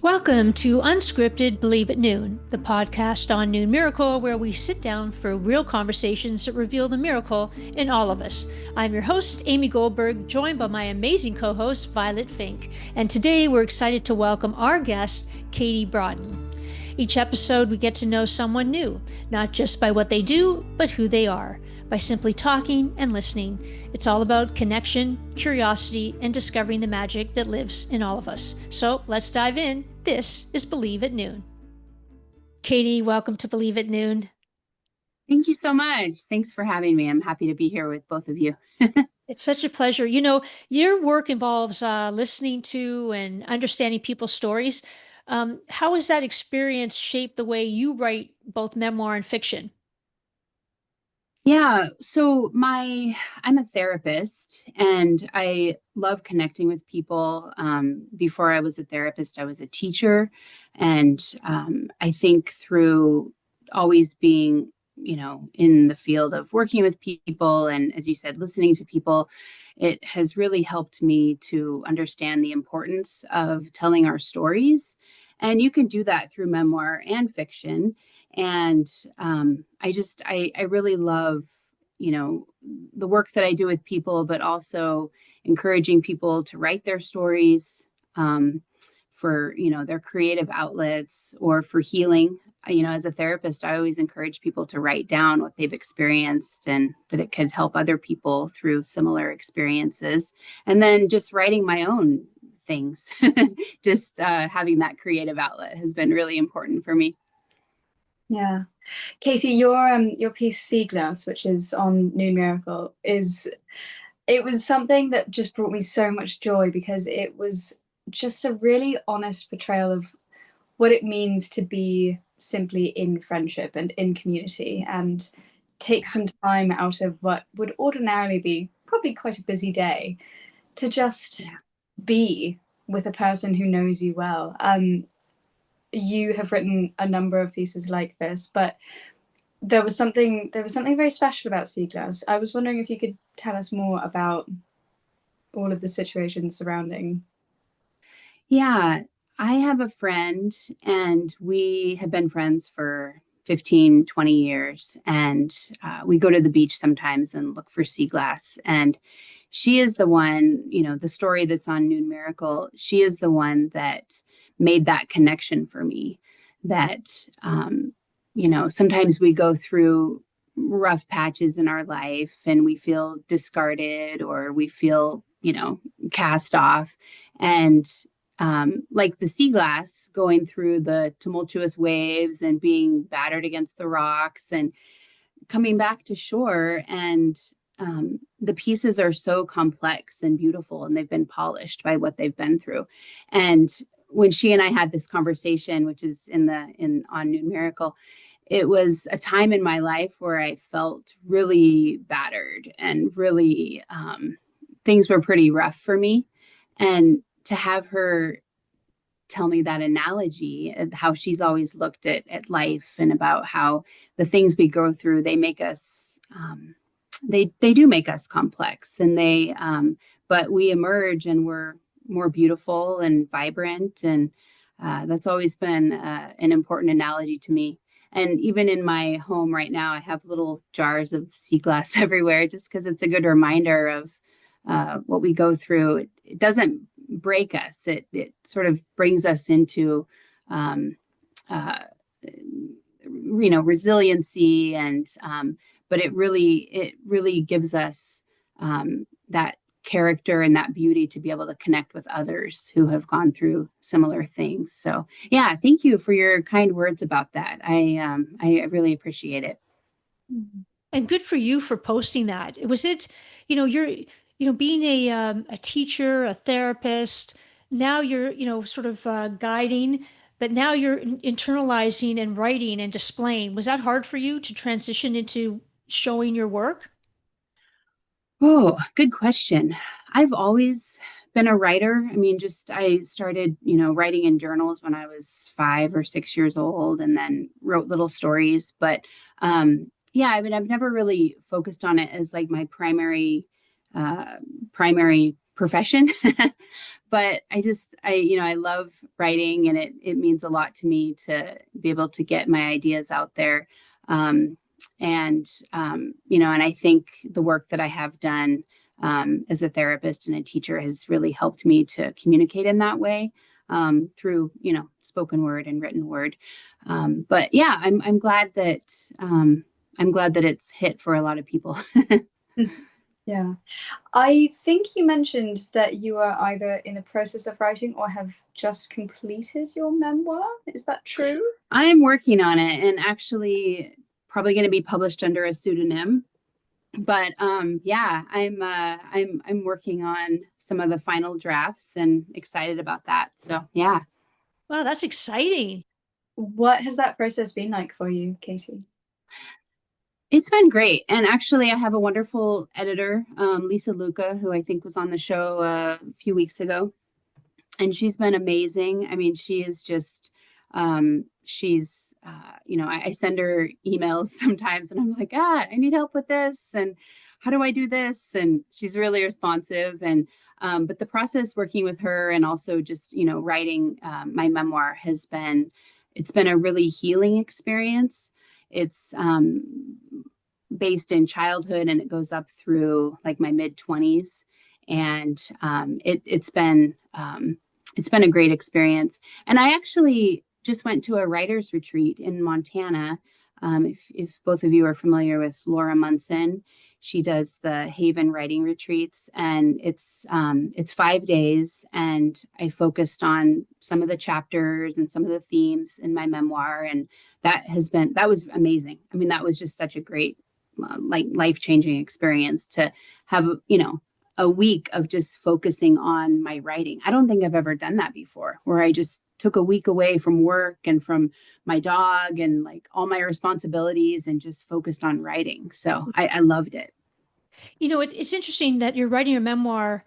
Welcome to Unscripted Believe at Noon, the podcast on Noon Miracle, where we sit down for real conversations that reveal the miracle in all of us. I'm your host, Amy Goldberg, joined by my amazing co-host, Violet Fink. And today we're excited to welcome our guest, Katie Brotten. Each episode, we get to know someone new, not just by what they do, but who they are. By simply talking and listening, it's all about connection, curiosity, and discovering the magic that lives in all of us. So let's dive in. This is Believe at Noon. Katie, welcome to Believe at Noon. Thank you so much. Thanks for having me. I'm happy to be here with both of you. It's such a pleasure. You know, your work involves listening to and understanding people's stories. How has that experience shaped the way you write both memoir and fiction? Yeah, so I'm a therapist and I love connecting with people. Before I was a therapist, I was a teacher. And I think through always being, in the field of working with people and, as you said, listening to people, it has really helped me to understand the importance of telling our stories. And you can do that through memoir and fiction. And I really love, the work that I do with people, but also encouraging people to write their stories for, their creative outlets or for healing. As a therapist, I always encourage people to write down what they've experienced and that it could help other people through similar experiences. And then just writing my own things, just having that creative outlet has been really important for me. Yeah. Katie, your piece Sea Glass, which is on Noon Miracle, it was something that just brought me so much joy because it was just a really honest portrayal of what it means to be simply in friendship and in community and take some time out of what would ordinarily be probably quite a busy day to just be with a person who knows you well. You have written a number of pieces like this, but there was something very special about Sea Glass. I was wondering if you could tell us more about all of the situations surrounding. Yeah, I have a friend and we have been friends for 15, 20 years. And we go to the beach sometimes and look for sea glass. And she is the one, the story that's on Noon Miracle, she is the one that made that connection for me that, sometimes we go through rough patches in our life and we feel discarded or we feel, cast off. And like the sea glass going through the tumultuous waves and being battered against the rocks and coming back to shore. And the pieces are so complex and beautiful and they've been polished by what they've been through. And when she and I had this conversation, which is on Noon Miracle, it was a time in my life where I felt really battered and really things were pretty rough for me. And to have her tell me that analogy of how she's always looked at life and about how the things we go through, they make us, they do make us complex and but we emerge and we're more beautiful and vibrant. And that's always been an important analogy to me. And even in my home right now, I have little jars of sea glass everywhere just because it's a good reminder of what we go through. It doesn't break us. It sort of brings us into, resiliency and, but it really gives us that character and that beauty to be able to connect with others who have gone through similar things. So yeah, thank you for your kind words about that. I really appreciate it. And good for you for posting that. Was it, being a teacher, a therapist, now you're, sort of guiding, but now you're internalizing and writing and displaying. Was that hard for you to transition into showing your work? Oh, good question. I've always been a writer. I mean, I started, writing in journals when I was 5 or 6 years old and then wrote little stories. But yeah, I mean, I've never really focused on it as like my primary profession. but I love writing, and it means a lot to me to be able to get my ideas out there. And I think the work that I have done as a therapist and a teacher has really helped me to communicate in that way, through, spoken word and written word. But yeah, I'm glad that it's hit for a lot of people. Yeah. I think you mentioned that you are either in the process of writing or have just completed your memoir. Is that true? I'm working on it, and actually probably going to be published under a pseudonym. But yeah, I'm working on some of the final drafts and excited about that. So yeah. Wow, that's exciting. What has that process been like for you, Katie? It's been great. And actually, I have a wonderful editor, Lisa Luca, who I think was on the show a few weeks ago. And she's been amazing. I mean, she is just, I send her emails sometimes and I'm like, I need help with this. And how do I do this? And she's really responsive. And, but the process working with her and also just, writing my memoir it's been a really healing experience. It's based in childhood, and it goes up through like my mid-20s. And it's been a great experience. And I actually just went to a writer's retreat in Montana. If both of you are familiar with Laura Munson, she does the Haven writing retreats, and it's 5 days. And I focused on some of the chapters and some of the themes in my memoir. And that was amazing. I mean, that was just such a great, life-changing experience to have, a week of just focusing on my writing. I don't think I've ever done that before, where I just took a week away from work and from my dog and like all my responsibilities and just focused on writing. So I loved it. It's interesting that you're writing a memoir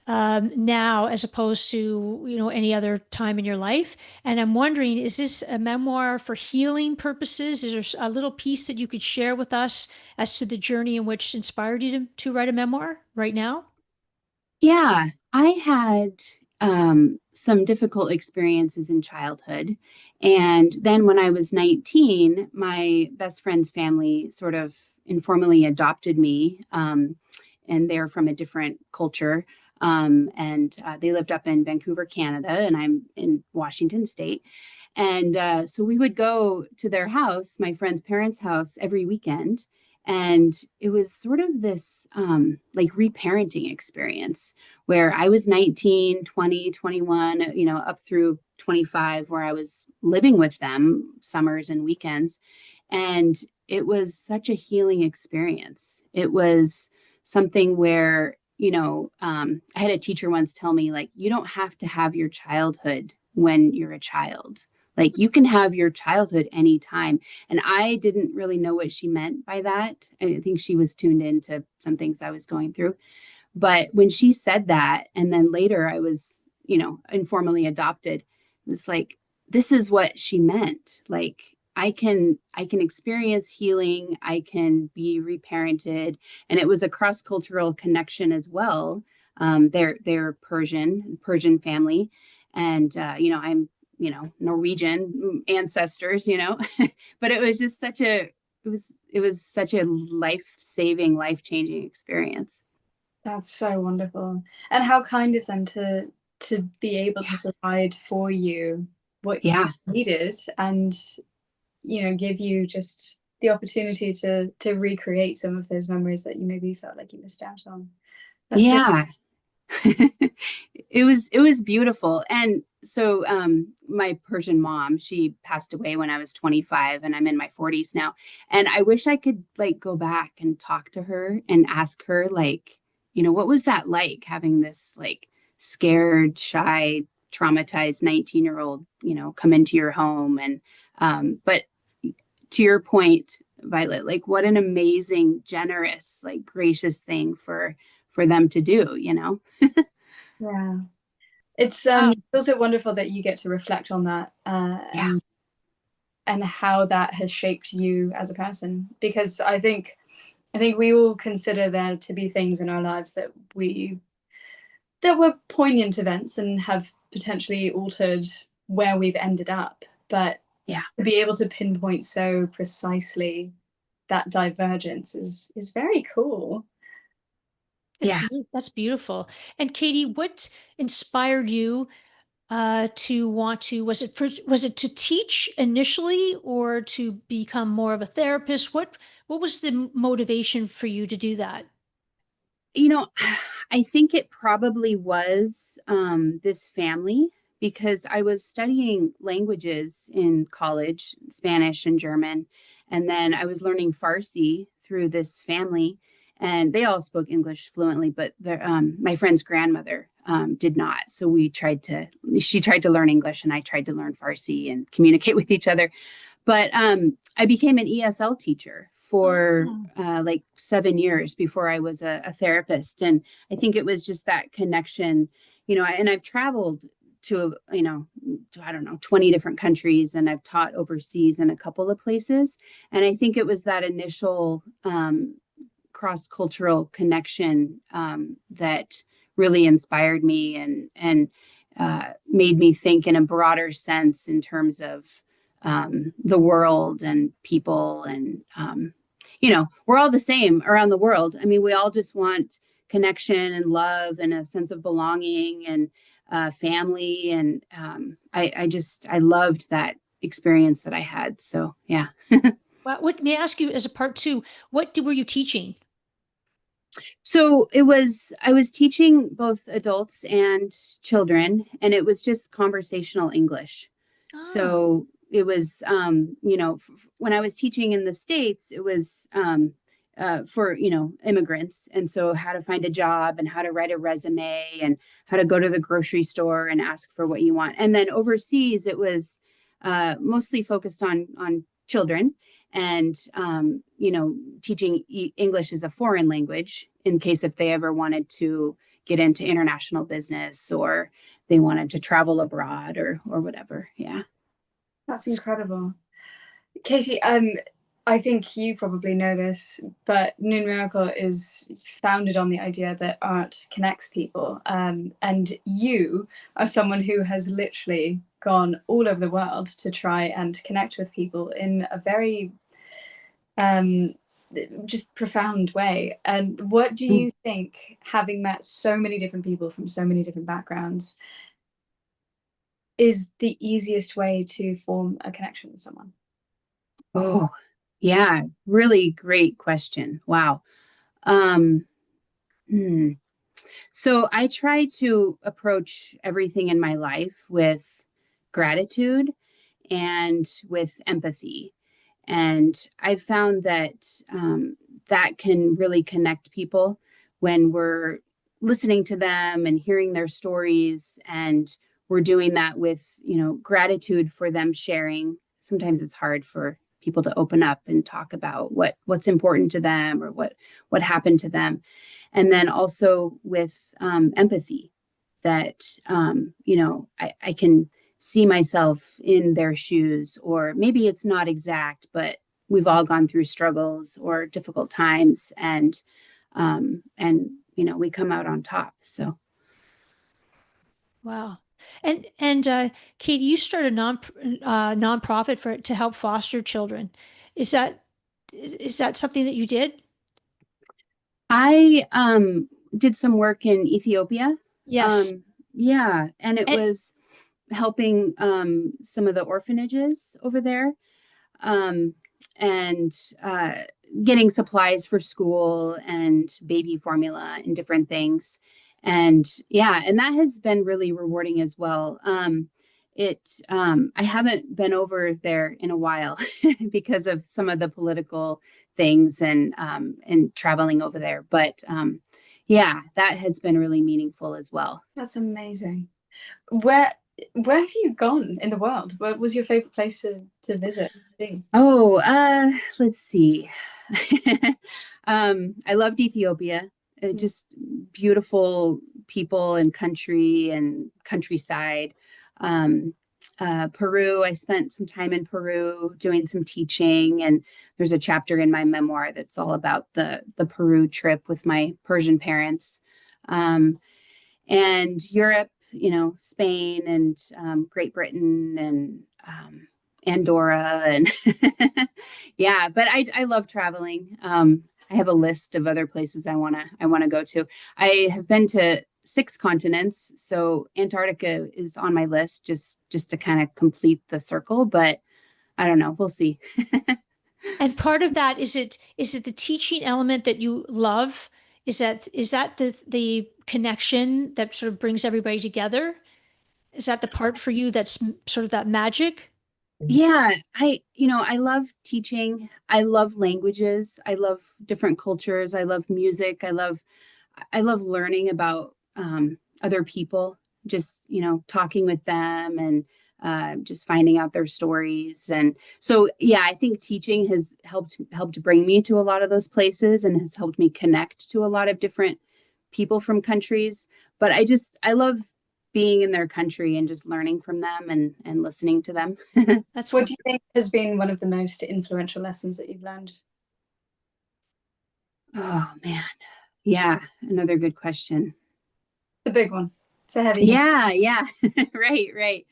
now as opposed to, any other time in your life. And I'm wondering, is this a memoir for healing purposes? Is there a little piece that you could share with us as to the journey in which inspired you to write a memoir right now? Yeah, I had some difficult experiences in childhood. And then when I was 19, my best friend's family sort of informally adopted me. And they're from a different culture. And they lived up in Vancouver, Canada, and I'm in Washington State. And so we would go to their house, my friend's parents' house, every weekend. And it was sort of this like reparenting experience where I was 19, 20, 21, up through 25, where I was living with them summers and weekends. And it was such a healing experience. It was something where, I had a teacher once tell me, like, you don't have to have your childhood when you're a child. Like, you can have your childhood anytime. And I didn't really know what she meant by that. I think she was tuned into some things I was going through. But when she said that, and then later I was, informally adopted, it was like, this is what she meant. Like, I can experience healing. I can be reparented. And it was a cross-cultural connection as well. They're Persian family. And, I'm, Norwegian ancestors, but it was just it was such a life-saving, life-changing experience. That's so wonderful. And how kind of them to be able to provide for you what you needed, and give you just the opportunity to recreate some of those memories that you maybe felt like you missed out on. That's it was beautiful. And so my Persian mom, she passed away when I was 25, and I'm in my 40s now. And I wish I could like go back and talk to her and ask her, like, what was that like, having this like scared, shy, traumatized 19-year-old, come into your home. And but to your point, Violet, like, what an amazing, generous, like, gracious thing for them to do, Yeah. It's also wonderful that you get to reflect on that and how that has shaped you as a person, because I think we all consider there to be things in our lives that we that were poignant events and have potentially altered where we've ended up. But Yeah. to be able to pinpoint so precisely that divergence is very cool. That's beautiful. And Katie, what inspired you to want to, was it to teach initially or to become more of a therapist? What was the motivation for you to do that? You know, I think it probably was this family, because I was studying languages in college, Spanish and German, and then I was learning Farsi through this family, and they all spoke English fluently, but my friend's grandmother did not. So she tried to learn English, and I tried to learn Farsi and communicate with each other. But I became an ESL teacher for like 7 years before I was a therapist. And I think it was just that connection, and I've traveled to, I don't know, 20 different countries, and I've taught overseas in a couple of places. And I think it was that initial cross-cultural connection that really inspired me and made me think in a broader sense in terms of the world and people. And, we're all the same around the world. I mean, we all just want connection and love and a sense of belonging and family. And I loved that experience that I had. So, yeah. Well, what may I ask you as a part two, were you teaching? So I was teaching both adults and children, and it was just conversational English. Oh. So it was, when I was teaching in the States, it was for, immigrants. And so how to find a job and how to write a resume and how to go to the grocery store and ask for what you want. And then overseas, it was mostly focused on children and, teaching English as a foreign language in case if they ever wanted to get into international business or they wanted to travel abroad or whatever. Yeah. That's incredible. Katie, I think you probably know this, but Noon Miracle is founded on the idea that art connects people. And you are someone who has literally gone all over the world to try and connect with people in a very just profound way. And what do you think, having met so many different people from so many different backgrounds, is the easiest way to form a connection with someone? Oh, yeah. Really great question. Wow. So I try to approach everything in my life with gratitude and with empathy. And I've found that that can really connect people when we're listening to them and hearing their stories. And we're doing that with, gratitude for them sharing. Sometimes it's hard for people to open up and talk about what's important to them or what happened to them. And then also with empathy that, I can see myself in their shoes, or maybe it's not exact, but we've all gone through struggles or difficult times, and we come out on top. So. Wow. And Katie, you started a nonprofit to help foster children. Is that something that you did? I did some work in Ethiopia. Yes. Yeah, and it was helping some of the orphanages over there, and getting supplies for school and baby formula and different things. And yeah, and that has been really rewarding as well. I haven't been over there in a while because of some of the political things and traveling over there. But yeah, that has been really meaningful as well. That's amazing. Where have you gone in the world? What was your favorite place to visit? Oh, let's see. I loved Ethiopia. Just beautiful people and country and countryside. Peru, I spent some time in Peru doing some teaching, and there's a chapter in my memoir that's all about the Peru trip with my Persian parents. and Europe, Spain and Great Britain and Andorra and yeah, but I love traveling. I have a list of other places I wanna go to. I have been to 6 continents, so Antarctica is on my list just to kind of complete the circle, but I don't know, we'll see. And part of that, is it the teaching element that you love? Is that the connection that sort of brings everybody together? Is that the part for you that's sort of that magic? Yeah, I love teaching. I love languages. I love different cultures. I love music. I love learning about other people, just, talking with them and just finding out their stories. And so, yeah, I think teaching has helped bring me to a lot of those places and has helped me connect to a lot of different people from countries. But I love being in their country and just learning from them and listening to them. That's What do you think has been one of the most influential lessons that you've learned? Oh man. Yeah, another good question. It's a big one. It's a heavy hitter. Yeah. Right.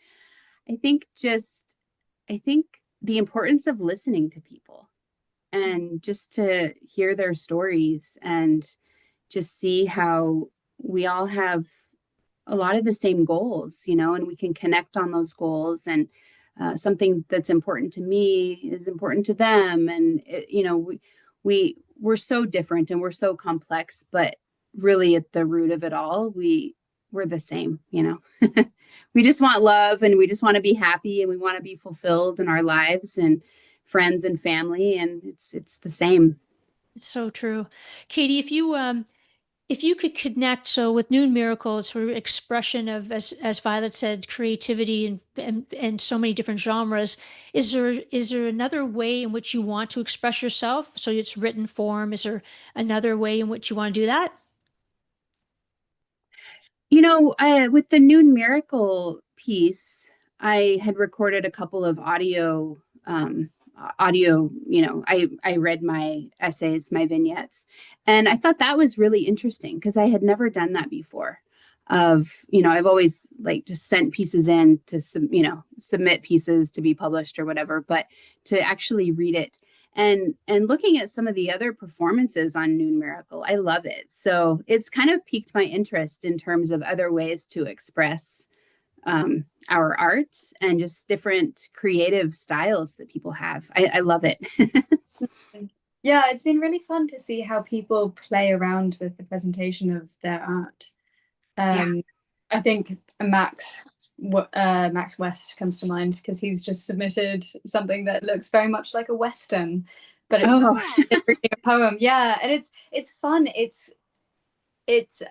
I think the importance of listening to people and just to hear their stories and just see how we all have a lot of the same goals, and we can connect on those goals. And something that's important to me is important to them. And, we're so different and we're so complex, but really at the root of it all, we're the same. We just want love and we just want to be happy and we want to be fulfilled in our lives and friends and family. And it's the same. It's so true. Katie, if you could connect, so with Noon Miracle, it's sort of expression of, as Violet said, creativity and so many different genres. Is there another way in which you want to express yourself? So it's written form. Is there another way in which you want to do that? With the Noon Miracle piece, I had recorded a couple of audio, I read my essays, my vignettes, and I thought that was really interesting because I had never done that before. I've always like just sent pieces in to submit pieces to be published or whatever, but to actually read it and looking at some of the other performances on Noon Miracle, I love it. So it's kind of piqued my interest in terms of other ways to express our arts and just different creative styles that people have. I love it. Yeah, it's been really fun to see how people play around with the presentation of their art. Yeah. I think Max West comes to mind because he's just submitted something that looks very much like a Western, but it's reading a poem. Yeah, and it's fun. It's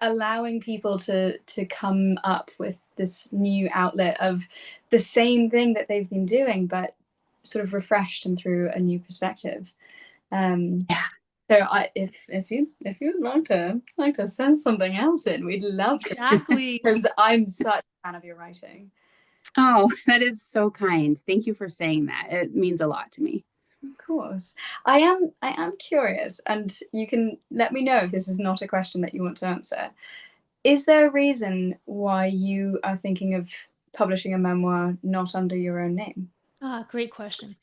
allowing people to come up with this new outlet of the same thing that they've been doing, but sort of refreshed and through a new perspective. Yeah. So if you'd like to send something else in, we'd love to. Exactly. Because I'm such a fan of your writing. Oh, that is so kind. Thank you for saying that. It means a lot to me. Of course. I am curious, and you can let me know if this is not a question that you want to answer. Is there a reason why you are thinking of publishing a memoir not under your own name? Great question.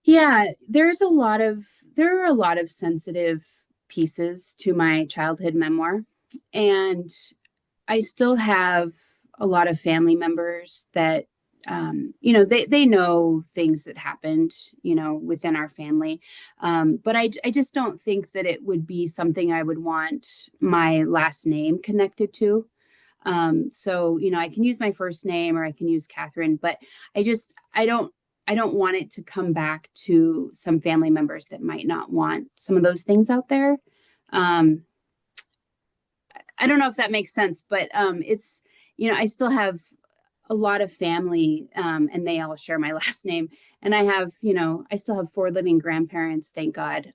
Yeah, there are a lot of sensitive pieces to my childhood memoir, and I still have a lot of family members that they know things that happened within our family, but I just don't think that it would be something I would want my last name connected to. So I can use my first name or I can use Catherine, but I don't want it to come back to some family members that might not want some of those things out there. I don't know if that makes sense, but it's, I still have a lot of family and they all share my last name. And I still have 4 living grandparents, thank God,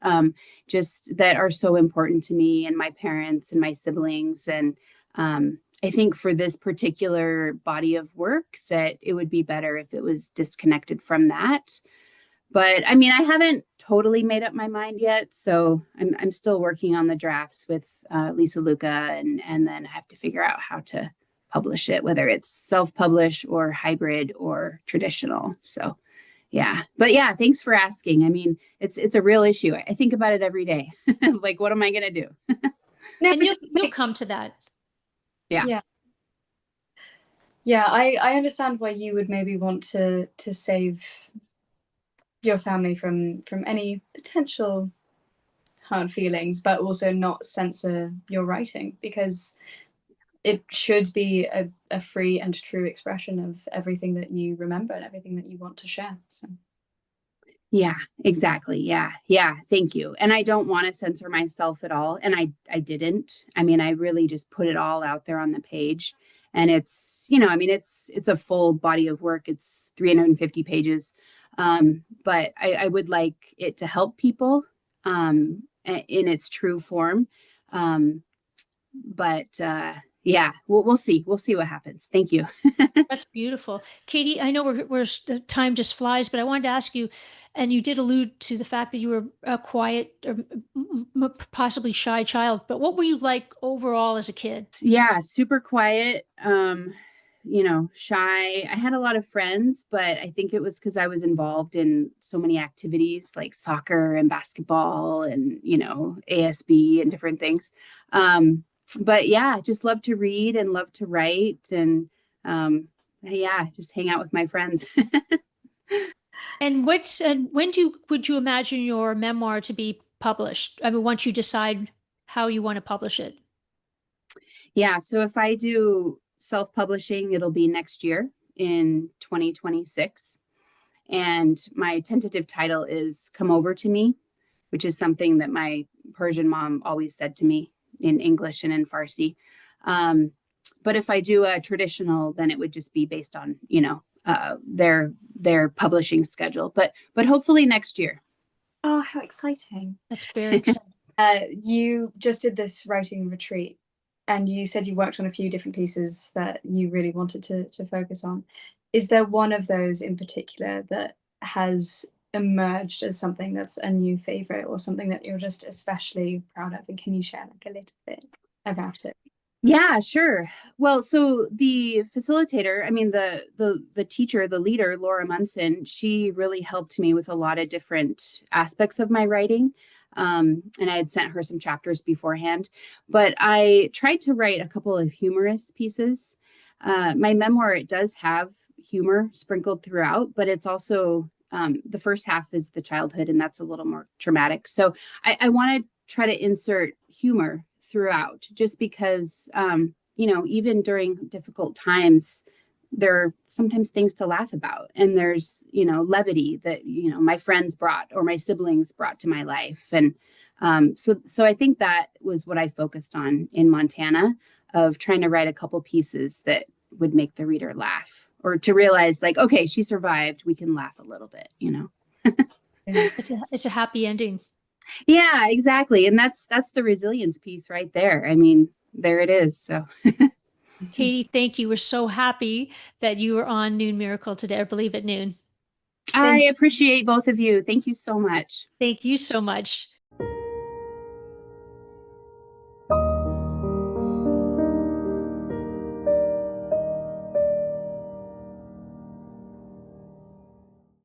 just that are so important to me and my parents and my siblings. And I think for this particular body of work that it would be better if it was disconnected from that. But I mean, I haven't totally made up my mind yet. So I'm still working on the drafts with Lisa Luca, and then I have to figure out how to publish it, whether it's self-published or hybrid or traditional. So yeah. But yeah, thanks for asking. I mean, it's a real issue. I think about it every day. Like, what am I gonna do? No, And but you'll come to that. Yeah. yeah. Yeah, I understand why you would maybe want to save your family from any potential hard feelings, but also not censor your writing, because it should be a free and true expression of everything that you remember and everything that you want to share. So Yeah, exactly. Yeah. Yeah. Thank you. And I don't want to censor myself at all. And I didn't. I mean, I really just put it all out there on the page. And it's, I mean, it's a full body of work. It's 350 pages. But I would like it to help people in its true form. But yeah, we'll see. We'll see what happens. Thank you. That's beautiful. Katie, I know the time just flies, but I wanted to ask you, and you did allude to the fact that you were a quiet or possibly shy child, but what were you like overall as a kid? Yeah, super quiet. Shy. I had a lot of friends, but I think it was because I was involved in so many activities like soccer and basketball and, ASB and different things. But yeah, just love to read and love to write and yeah, just hang out with my friends. And would you imagine your memoir to be published? I mean, once you decide how you want to publish it. Yeah, so if I do self-publishing, it'll be next year in 2026. And my tentative title is Come Over to Me, which is something that my Persian mom always said to me in English and in Farsi. But if I do a traditional, then it would just be based on, their publishing schedule. But hopefully next year. oh, how exciting. That's very exciting. You just did this writing retreat, and you said you worked on a few different pieces that you really wanted to focus on. Is there one of those in particular that has emerged as something that's a new favorite, or something that you're just especially proud of? And can you share like a little bit about it? Yeah, sure. Well, so the facilitator, I mean the teacher, the leader, Laura Munson, she really helped me with a lot of different aspects of my writing. And I had sent her some chapters beforehand, but I tried to write a couple of humorous pieces. My memoir, it does have humor sprinkled throughout, but it's also the first half is the childhood, and that's a little more traumatic. So I want to try to insert humor throughout, just because, even during difficult times, there are sometimes things to laugh about. And there's, levity that, my friends brought or my siblings brought to my life. And so I think that was what I focused on in Montana, of trying to write a couple pieces that would make the reader laugh, or to realize like, okay, she survived. We can laugh a little bit, It's a happy ending. Yeah, exactly. And that's the resilience piece right there. I mean, there it is. So Katie, thank you. We're so happy that you were on Noon Miracle today, I believe at noon. I appreciate both of you. Thank you so much. Thank you so much.